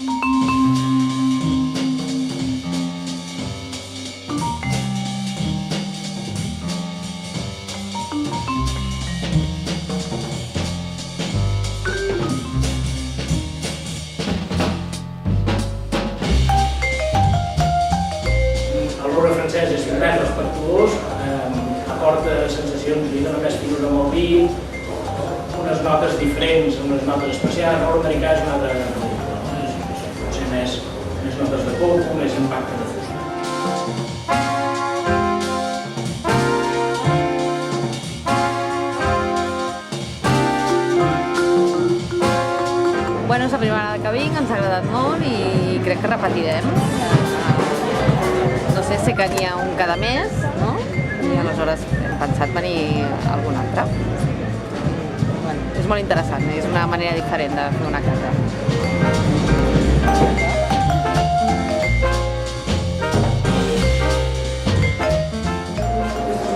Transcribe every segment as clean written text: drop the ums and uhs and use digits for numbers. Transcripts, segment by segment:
El roure francès és més respectuós, aporta sensacions i no només figura amb el vi, unes notes diferents, unes notes especials. El roure americà és una altra, potser més notes de coco, més impacte de fusta. Bueno, és la primera vegada que vinc, ens ha agradat molt i crec que repetirem. No sé, sé que n'hi ha un cada mes, no? I aleshores hem pensat venir algun altre. Bueno, és molt interessant, és una manera diferent de fer una cata.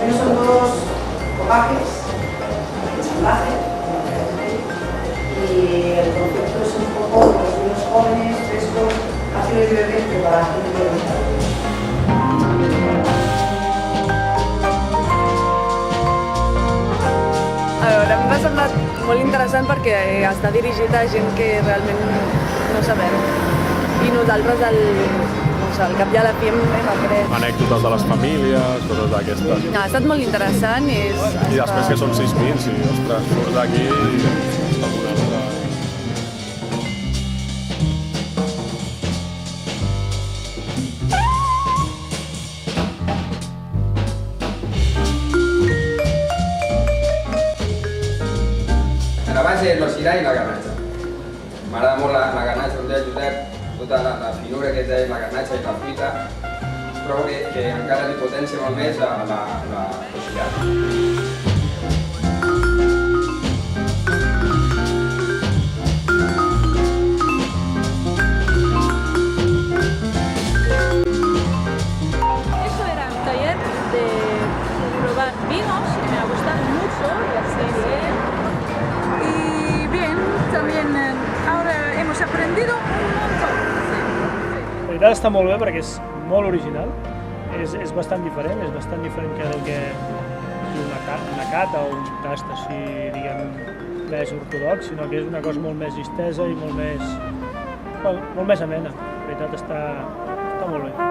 Estos son dos copajes, ensamblaje, y el concepto es un poco los vinos jóvenes, frescos, ácidos y beber preparación de A veure, a mi m'ha semblat molt interessant perquè està dirigit a gent que realment no sabem. I nosaltres, al cap i a la fi, hem après. Anècdotes de les famílies, coses d'aquestes. Ha estat molt interessant i I després que són 6.000, sí, ostres, surts d'aquí i alguna altra. La base és el sirà i la garnatxa. M'agrada molt la garnatxa, com deia Josep, tota la finura que té la garnatxa i la fruita. Trobo que encara li potència molt més el sirà. Eso era un taller de probar vinos, me ha gustado mucho y así bien. Y bien, también ahora hemos aprendido un montón. La veritat està molt bé perquè és molt original, és bastant diferent que el que una cata o un tast així, diguem, més ortodox, sinó que és una cosa molt més distesa i molt més amena. La veritat està molt bé.